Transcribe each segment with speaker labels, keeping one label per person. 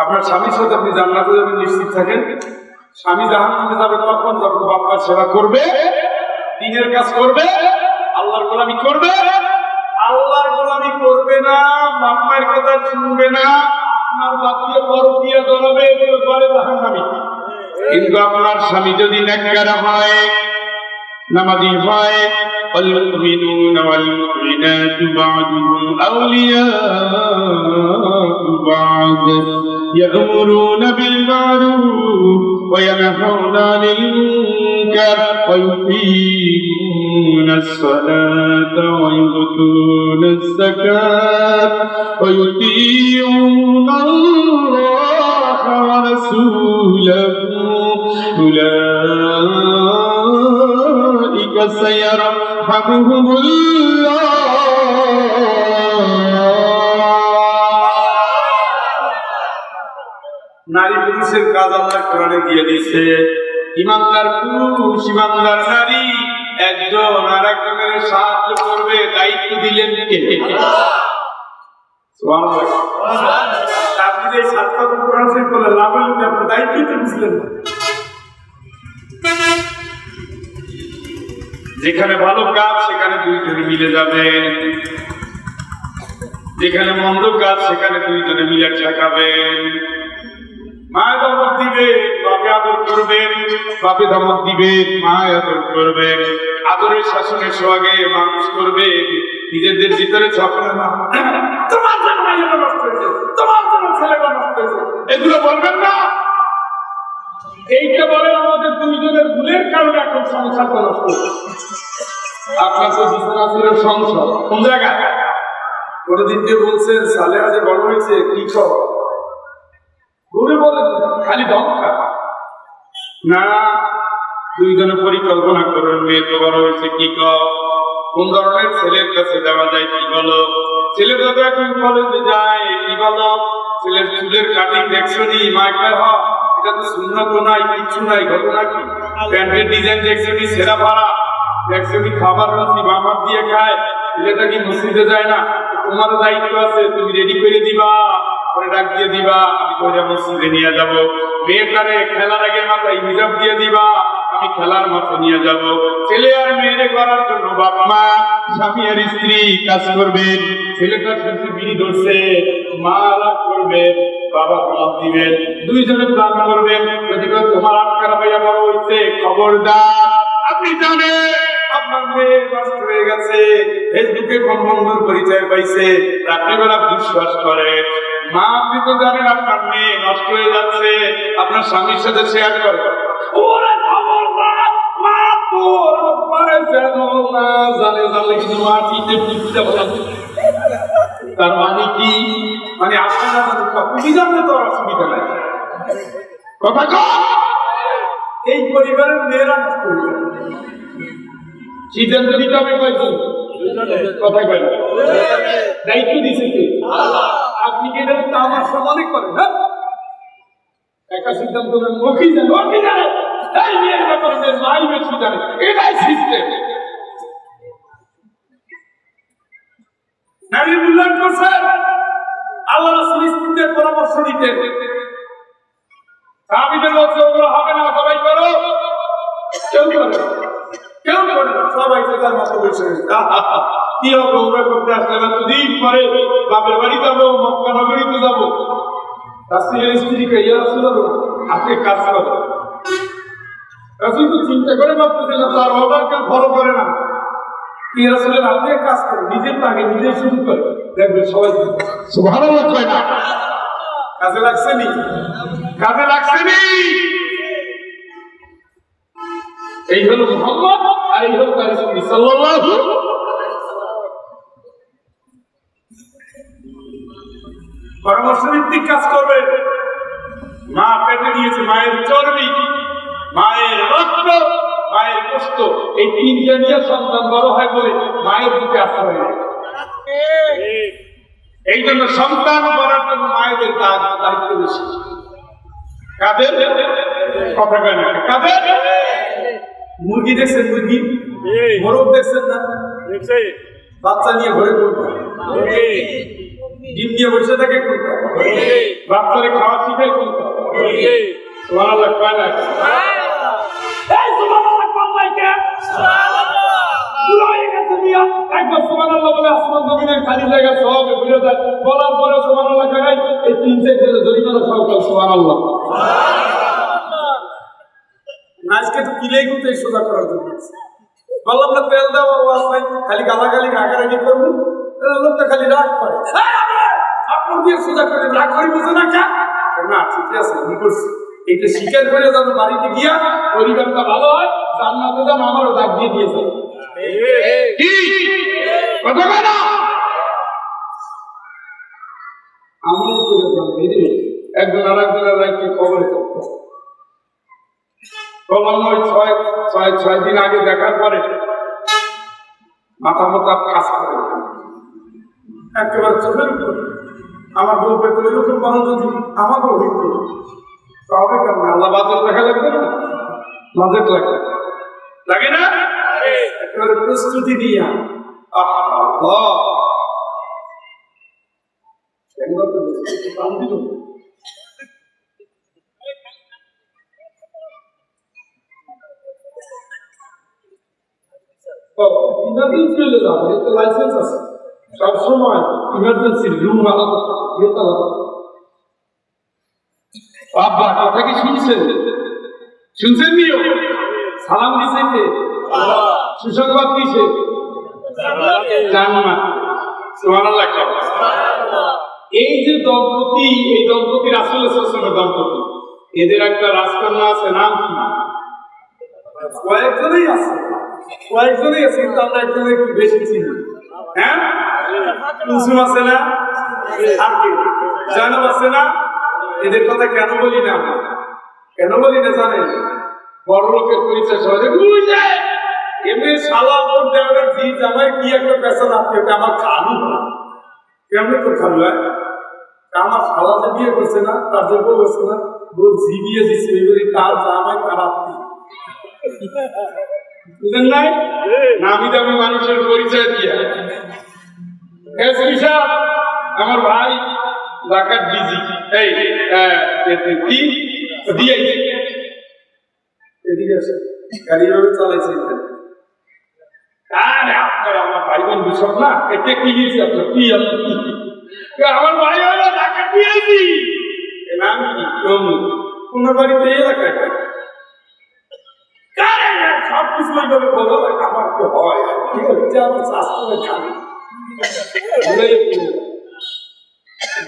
Speaker 1: আপনার স্বামীর সাথে আপনি জান্নাতে যাবেন নিশ্চিত থাকেন। স্বামী জাহান্নামে যাবে তখন যখন বাবার সেবা করবে, দ্বীনের কাজ করবে, আল্লাহর গোলামি করবে। আল্লাহর গোলামি করবে না, বাপ মায়ের কথা শুনবে না, আপনার বাপ দিয়ে পরকীয়া ধরাবে, এগুলো করে জাহান্নামী। কিন্তু আপনার স্বামী যদি নেককার হয়, নামাজি হয়, والمؤمنون والمؤمنات بعضهم أولياء بعض يأمرون بالمعروف وينهون عن المنكر ويقيمون الصلاة ويؤتون الزكاة ويطيعون الله ورسوله أولئك سيرحمهم الله. নারী পুরুষের কাজ আল্লাহ কোরআনে দিয়ে দিয়েছে। ইমানদার পুরুষ, ইমানদার নারী একজন আর একজনের সাহায্য করবে, দায়িত্ব দিলেন কে? সুবহানাল্লাহ। আপনি যে সাতটা কোরআন শরীফ বলে লাভ হলো কি? আপনি দায়িত্ব তো বুঝলেন না। যেখানে ভালো কাজ সেখানে দুইজনে মিলে যাবেন, যেখানে মন্দ কাজ সেখানে দুইজনে মিলে ঠেকাবেন। মায়ের ধমক দিবে, বাপে আদর করবেন, বাপে ধমক দিবে, মায়ের আদর করবেন। আদরের শাসনের সোহাগে মানুষ করবে, নিজেদের ভিতরে ঝগড়া না, তোমার জন্য মায়েরা নষ্ট হয়েছে, তোমার জন্য ছেলেটা নষ্ট হয়েছে, এগুলো বলবেন না। এইটা বলেন আমাদের দুইজনের ভুলের কারণে এখন সংসারটা নষ্ট হচ্ছে। আপনার তো বিছানা ছিল সংসার কোন জায়গায়? কোনদিন কে বলছেন সালেহা যে বড় হয়েছে কি কর? ঘুরে বলেন খালি ধমকা না। দুইজনে পরিকল্পনা করবেন, মেয়ে তো বড় হয়েছে কি কর, কোন ধরনের ছেলের কাছে যাওয়া যায় কি বলো। ছেলে যত এখন কলেজে যায় কি বলো, ছেলের চুলের কাটিং দেখছো নি? মাইকার হক এটা তো সুন্নাত নাই, কিচ্ছু নাই। ঘটনা কি? প্যান্টের ডিজাইন দেখছো নি? সেরা ভাড়া দেখছো নি? খাবার রুচি বামার দিয়ে খায়, ছেলেটা কি মসজিদে যায় না? তোমার দায়িত্ব আছে, তুমি রেডি করে দিবা, পরে ডাক দিয়ে দিবা, আমি করে মসজিদে নিয়ে যাব। মেয়েটারে খেলার আগে মাথায় হিজাব দিয়ে দিবা, আমি খেলার মাঠে নিয়ে যাব। ছেলে আর মেয়েরে করার জন্য বাপ মা, স্বামী আর স্ত্রী কাজ করবেন। ছেলেটা শুনছে বিড়ি ধরছে, মা রাগ করবে, বাবা জবাব দিবেন, দুইজনে প্ল্যান করবেন। যদি তোমার আটকারা ভাইয়া বড় হয়েছে, খবরদার। আপনি জানেন আপনার মেয়ে নষ্ট হয়ে গেছে, ফেসবুকে কোন বন্ধুর পরিচয় পাইছে, রাত্রিবেলা বিশ্বাস করে। মা আপনি তো জানেন আপনার মেয়ে নষ্ট হয়ে যাচ্ছে, আপনার স্বামীর সাথে শেয়ার করে। ওরে খবরদার, মা তোর আব্বারে যেন না জানে, জানলে কিন্তু মাটিতে পুঁততে বলে। তার মানে কি? মানে আপনারা তুমি জানলে তো অসুবিধা নাই, কথা কম। এই পরিবারের মেয়েরা নষ্ট হয়ে যায়। সিদ্ধান্ত নিতে হবে কয়জন? কথা কয় না, দায়িত্ব দিছে কে? আপনি কি এটা আমার সমানে করেন? হ্যাঁ, একটা সিদ্ধান্ত ওকে জানে, ওকে জানে, এই মেয়ের ব্যাপারে মাই বেশি জানে, এটাই সিস্টেম। নারী মূল্যায়ন করছেন, আল্লাহ রাসূল স্ত্রীদের পরামর্শ দিতেন। সাহাবীদের বলছে ওগুলো হবে না, সবাই করো। কেউ করে, কেউ করে, সবাই তার মতো বসে কি হবে? ওরা করতে আসলে এতদিন পরে বাপের বাড়ি যাবো, মক্কা নগরীতে যাবো। রাসূলের স্ত্রীকে ইয়া রাসূলুল্লাহ আপনি কাজ করেন। রাসূল তো চিন্তা করে ভাবতেছেন না, তার অর্ডারকে ফলো করে না। ইয়া রাসূলুল্লাহ আপনি কাজ করেন, নিজের আগে নিজে শুরু করেন, দেখবেন সবাই সুবহানাল্লাহ কয় না। কাজে লাগছে নি? কাজে লাগছে নি? এই হলো মুহাম্মদ আর এই হলো তার স্ত্রী সাল্লাল্লাহু। পরামর্শ ভিত্তিক কাজ করবে। মা পেটে নিয়েছে, মায়ের চর্বি, মায়ের রক্ত, মায়ের কষ্ট, এই তিনটা নিয়ে সন্তান বড় হয় বলে মায়ের দিকে আসতে হয়। এই জন্য সন্তান করার জন্য মায়েদের দায়িত্ব বেশি। কাদের? কথা কয় না, কাদের? মুরগি দেখছেন? মুরগি মোরগ দেখছেন না? বাচ্চা নিয়ে ঘরে ডিম দিয়ে বসে থাকে কোনটা? বাচ্চারে খাওয়া শিখায় কোনটা? সুবহানাল্লাহ কয় না? এই সুবহানাল্লাহ কোন লাইকে? একবার সুবহানাল্লাহ বলে আসমান জমিনের খালি জায়গা সব ঘুরে যায়, বলার পরে সুবহানাল্লাহ কয় এই 3 সেকেন্ডে জরিমানা সব সুবহানাল্লাহ। আজকে তো কিলেই করতে সোজা করার জন্য বললাম না, তেল দেওয়া ওয়াজ খালি গালাগালি রাগারাগি করবো, লোকটা খালি রাগ করে, আপনার দিয়ে সোজা করে রাগ করে বুঝে না কা না, ঠিক আছে আমি করছি, এটা স্বীকার করে যাবো বাড়িতে গিয়া পরিবারটা ভালো হয়, জান্নাতে যান আমারও ডাক দিয়ে দিয়েছে। আমি একজন আর একজনের রাইটকে খবরে থাকতো, ক্রমান্বয়ে 6 দিন আগে দেখার পরে মাথা মাথা কাজ করে একেবারে চোখের উপর আমার বউ পেতে এরকম মানুষ যদি আমাকেও হইত তাহলে কেমন? আল্লাহ বাজেট দেখা লাগবে না? বাজেট লাগে না? একেবারে প্রস্তুতি দিয়া ইমার্জেন্সি হলে যাবে, তো লাইসেন্স আছে সবসময় ইমার্জেন্সি রুম আলাদা গেট আলাদা। বাবা কথা কি শুনছেন? শুনছেন নিও সালাম দিছে কে? সুসংবাদ দিছে জান্নাত। সুবহানাল্লাহ। এই যে দম্পতি, এই দম্পতি রাসূলুল্লাহ সাল্লাল্লাহু আলাইহি ওয়াসাল্লামের দম্পতি, এদের একটা রাজকন্যা আছে, নাম কি? কয়েকজনই আছে কিন্তু আমরা একজনের একটু বেশি চিনি। হ্যাঁ, কুলসুম আছে না? আর কি জানাব আছে না? এদের কথা কেন বলি না জানেন? বড় লোকের পরিচয় সহজে বুঝে যায়। এমনি শালা ভোট দেওয়ার জি জামাই কি একটা পেশা আপনি আমার খালু না, কেমনি তো খালু হয়? আমার শালা যে বিয়ে করছে না, তার যে বউ আছে না, বউ জি বিয়ে দিচ্ছে, এবারে তার জামাই তার আত্মীয়। বুঝলেন নাই? নামি দামি মানুষের পরিচয় দিয়ে আমার ভাই ঢাকার ডিজি এই কি দিয়েছে এদিকে আছে গাড়ি ভাবে চালাইছে। আরে আপনার আমার ভাই বন্ধু সব না, এটা কি গেছে আপনার কি আমার ভাই হলো ঢাকা দিয়েছি নাম কি কোন বাড়িতে এলাকায় সবকিছু ওইভাবে বলো আমার তো হয় ঠিক আছে, আমার শাস্ত্রে খাবে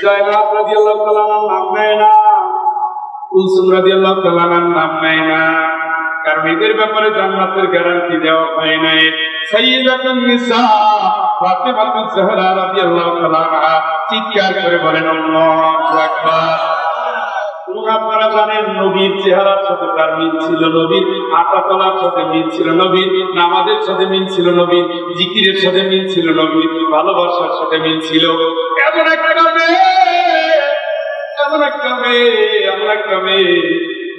Speaker 1: জয়নাব রাদিয়াল্লাহু তাআলা নাম নেয় না, কুলসুম রাদিয়াল্লাহু তাআলা নাম নেয় না, কারণ এদের ব্যাপারে জান্নাতের গ্যারান্টি দেওয়া হয় নাই। সাইয়্যিদাতুন নিসা ফাতিমাতুজ জাহরা রাদিয়াল্লাহু তাআলা আনহা চিৎকার করে বলেন আল্লাহু আকবার। আপনারা জানেন নবীর চেহারার সাথে তার মিল ছিল, নবীর হাঁটা চলার সাথে মিল ছিল, নবীর নামাজের সাথে মিল ছিল, নবীর জিকিরের সাথে মিল ছিল, নবীর ভালোবাসার সাথে মিল ছিল। এমন একটা মেয়ে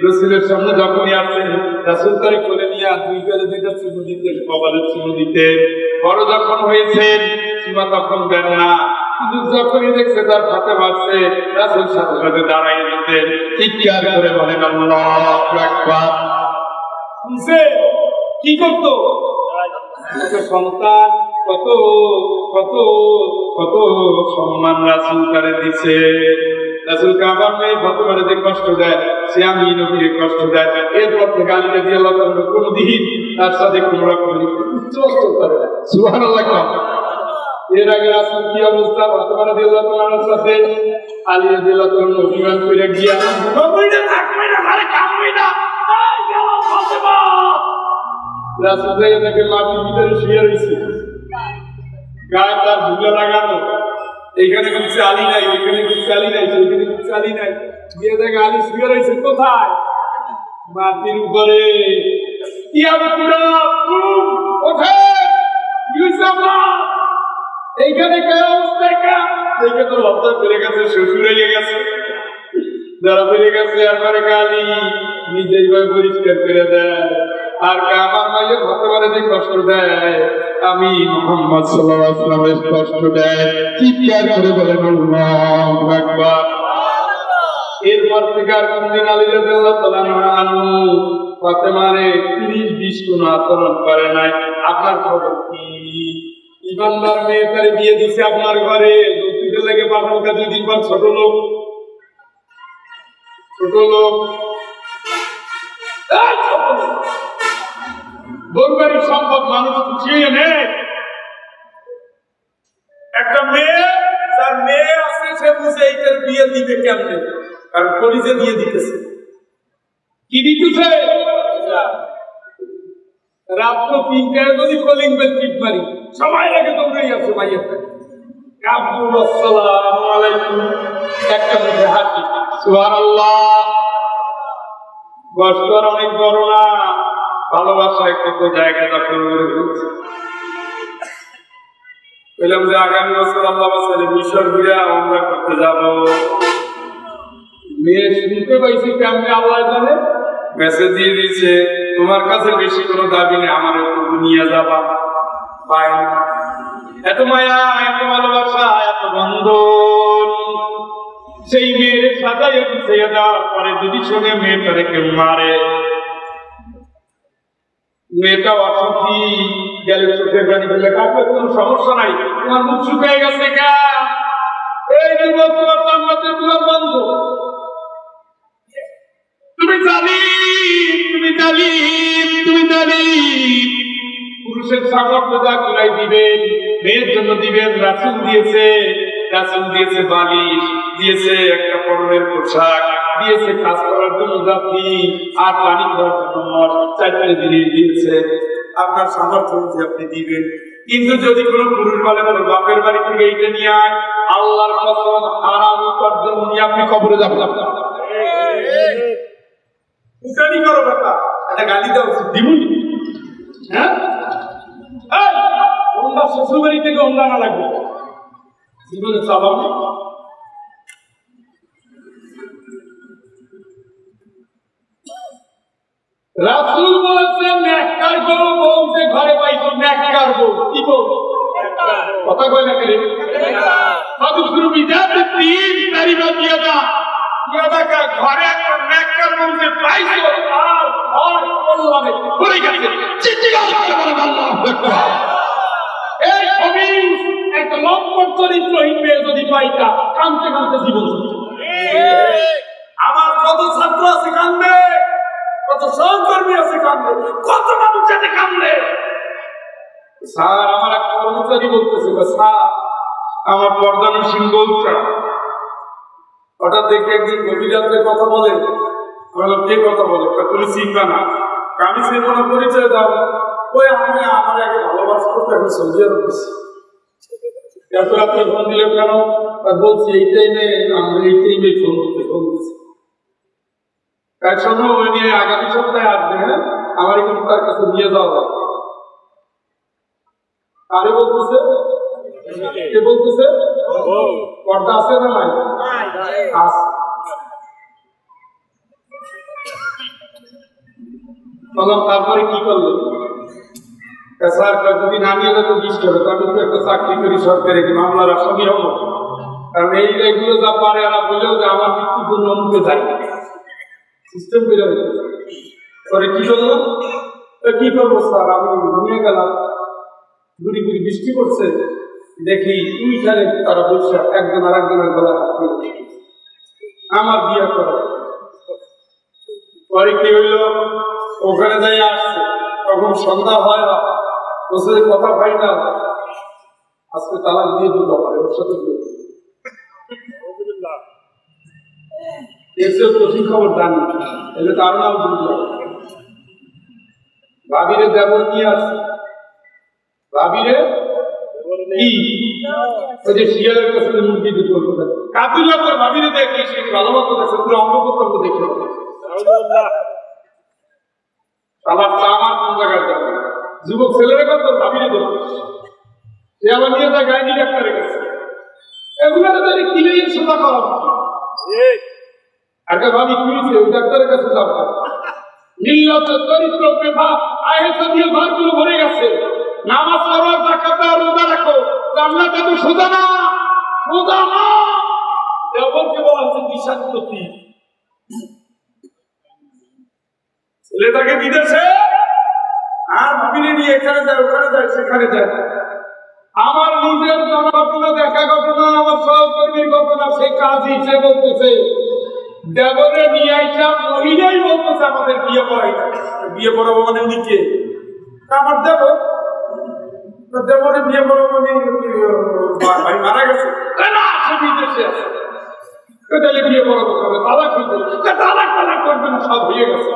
Speaker 1: রাসূলের সামনে যখনই আসেন, রাসূল তারে কোলে নিয়ে 2 গালে 2টা চুমু দিতেন, কপালে চুমু দিতেন। বড় যখন হয়েছেন চুমা তখন দেন না, কিন্তু যখনই দেখছে তার হাতে মারছে রাসূল সাথে সাথে দাঁড়াই দিতেন, চিৎকার করে বলেন আল্লাহু আকবার। কি করতো? সন্তান কত কত কত সম্মান রাসূল তারে দিছে। রাসূল কাবার মেয়ে ফাতেমারে যে কষ্ট দেয়, সে আমি নবীরে কষ্ট দেয়, এরপর থেকে আলী রাদিয়াল্লাহু তাআলা কোনদিন তার সাথে কোনো রকম উচ্চস্থ করে না। সুবহানাল্লাহ। এর আগে রাসূল কি অবস্থা? ফাতেমা রাদিয়াল্লাহু তাআলার সাথে আলী রাদিয়াল্লাহু তাআলা অভিমান করে গিয়া নবীরে থাকবে না, আরে কামবে না, এই গেল ফাতেমা। রাসূল তাকে মাটির ভিতরে শুয়ে রইছে, গায়ে তার ধুলা লাগানো, এইখানে কিছু আলী নাই, ওইখানে কিছু আলী নাই, সেইখানে কিছু আলী নাই, গিয়ে দেখে আলী শুয়ে রয়েছে কোথায়? মাটির উপরে। এইখানে দেখে তো লজ্জা পেরে গেছে, শ্বশুর হয়ে গেছে, যারা পেরে গেছে। আর পরে আলী নিজেই পরিষ্কার করে দেয়, আর আমার মাইয়ের হতে পারে যে কষ্ট দেয় আমি মুহাম্মদ সাল্লাল্লাহু আলাইহি ওয়াসাল্লামের কষ্ট দেয়, চিৎকার করে বলেন আল্লাহু আকবার। এরপর থেকে আর কোনদিন আলী রাদিয়াল্লাহু তাআলা আনহু ফাতেমারে 30-20 কোন আচরণ করে নাই। আপনার খবর কি? ইমানদার মেয়ে তারে বিয়ে দিছে আপনার ঘরে, যৌতুকের লেগে পাঠানোটা 2 দিন পর ছোট লোক বলবাড়ির সম্পদ মানুষ খুঁজিয়ে নেয়। একটা মেয়ে, তার মেয়ে আছে, সে বুঝে এইটার বিয়ে দিবে কেমনে, আর কলিজে দিয়ে দিতেছে। কি দিতেছে? রাত্র 3টায় যদি কলিং বেল টিপ মারি, সবাই আগে দৌড়েই আছে ভাইয়ের কাবুল আসসালামু আলাইকুম, একটা মুখে হাসি, সুবহানাল্লাহ। কষ্টর অনেক বড় না, ভালোবাসায় কত জায়গা দখল করে ফেলছে। বললাম যে আগামী বছর আল্লাহ বাসালে মিশর ঘুরে আমরা করতে যাব। মেয়ে শুনতে পাইছি কেমনে আল্লাহ জানে, মেসেজ দিয়ে দিয়েছে, তোমার কাছে বেশি কোনো দাবি নেই, আমার একটু নিয়ে যাবা। পাই না, এত মায়া, এত ভালোবাসা, এত বন্ধন। সেই মেয়ের সাজাইয়া গুছিয়ে দেওয়ার পরে যদি শোনে মেয়েটারে কেউ মারে, মেয়েটা অসুখী, গেলে চোখের পানি ফেলে কাটবে, কোনো সমস্যা নাই, তোমার মুখ শুকিয়ে গেছে কা, এই যুবক তোমার জান্নাতের দুয়ার বন্ধ। তুমি জালিম। পুরুষের সামর্থ্য যা কুলাই দিবেন, মেয়ের জন্য দিবেন। রাসূল দিয়েছে বালিশ, দিয়েছে একটা পরনের পোশাক, দিয়েছে কাজ করার জন্য জাতি, আর পানি খাওয়ার জন্য মঠ, 4টে জিনিস দিয়েছে। আপনার সামর্থ্য অনুযায়ী আপনি দিবেন। কিন্তু যদি কোনো পুরুষ বলে তোর বাপের বাড়ি থেকে এইটা নিয়ে আয়, আল্লাহর কসম হারাম উপার্জন নিয়ে আপনি কবরে যাবেন। উঠানি করো ব্যাপার, একটা গালি দেওয়া উচিত, দিবনি? হ্যাঁ, ওনার শ্বশুর বাড়ি থেকে ওনা না লাগবে, জীবনে চালাও। রাসূল বলেছেন নেককার বউ যে ঘরে পাইছি, নেককার বউ কি বউ? কথা কয় না কেন? সাধু শুরু বিজাতে 3 তারিবা দিয়া দা কা ঘরে একটা নেককার বউ যে পাইছো, আর বললামে পড়ে গেছে, চিৎকার করে বলেন আল্লাহু আকবার। এই ছবি একটা লম্পট চরিত্রহীন মেয়ে যদি পাইতা, কাঁদতে কাঁদতে জীবন চলছে। আমার কত ছাত্র আছে কান্দে, কত সহকর্মী আছে কান্দে, কত মানুষ আছে কান্দে। স্যার, আমার এক কর্মচারী বলতেছে, স্যার আমার পর্দানো সিংহটা হঠাৎ দেখে একদিন গভীর রাত্রে কথা বলে। কে কথা বলে? তুমি চিনবা না। আমি চিনবো না, পরিচয় দাও। ওই আমি আমার আগে ভালোবাসা করতে এখন সৌদি আরব গেছি। এত রাত্রে ফোন দিলে কেন? বলছি এই টাইমে ফোন দিচ্ছি। তার সঙ্গে ওই নিয়ে আগামী সপ্তাহে আসবে। হ্যাঁ, আমার কিন্তু তার কাছে নিয়ে যাওয়া হবে। আরে বলতেছে, কে বলতেছে? পর্দা আছে না নাই? আছে। বললাম তারপরে কি করলো? স্যার যদি না নিয়ে যেত 20 টাকা, আমি তো একটা চাকরি করি সরকারি, মামলার আসামি হবো। কারণ এইগুলো যা পারে এরা বললেও যে আমার মৃত্যুর জন্য অমুকে যাই সিস্টেম করে পরে কি করলো? কি করবো স্যার, আমি নিয়ে গেলাম, গুড়ি গুড়ি বৃষ্টি করছে, দেখি ওইখানে তারা বসে একজন আর একজনের গলা আমার বিয়ে করে। পরে কি হইল? ওখানে যাই আসছে, তখন সন্ধ্যা হয় না, ওর সাথে কথা পাই না, আজকে তালাক দিয়ে দিতে পারে, ওর সাথে এসেও কঠিন খবর জানি, এলে তার নাম বুঝল। ভাবিরে দেবর নিয়ে আসছে, ভাবিরে কি ওই যে শিয়ালের কাছে মুরগি দিতে বলতে কাতুল্লা তোর ভাবিরে দেখি, সে ভালো মতো দেখছে, পুরো অঙ্গ প্রত্যঙ্গ দেখে আমার চামার কোন জায়গায় যাবে। যুবক ছেলেরা কত ভাবিরে দেখবে, সে আবার নিয়ে যায় গাইনি ডাক্তারের কাছে। এগুলো তাদের কিনে সোজা করা আগে ভাবি কি হয়েছে, ওই ডাক্তারের কাছে যাবো। নির্লজ্জ চরিত্র পেভা আহেসা দিয়ে ঘরগুলো ভরে গেছে, নামাজ পড়ো, যাকাত দাও, রোজা রাখো, জান্নাতে তো সোজা না, সোজা না। দেবরকে বলা হচ্ছে দিশান্তি। ছেলেটাকে বিদেশে আর ভাবিনি নিয়ে এখানে যায়, ওখানে যায়, সেখানে যায়। আমার নিজের জানা ঘটনা, দেখা ঘটনা, আমার সহকর্মীর ঘটনা, সে কাজী সে বলতেছে দেবরে নিয়ে আইসা মহিলাই বলতেছে আমাদের বিয়ে পড়াই না। বিয়ে পড়াবো মানে উনি কে? আমার দেবর। দেবরে বিয়ে পড়াবো মানে ভাই মারা গেছে না, সে বিদেশে আছে। তাহলে বিয়ে পড়াবো কবে? তালাক হয়েছে, তালাক তালাক করবে না, সব হয়ে গেছে।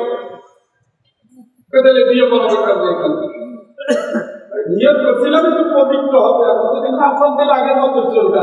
Speaker 1: তাহলে বিয়ে পড়াবো কবে? এখানে নিয়ত করছিলাম একটু পবিত্র হবে, এখন যদি না চলতে আগের মতো চলবে।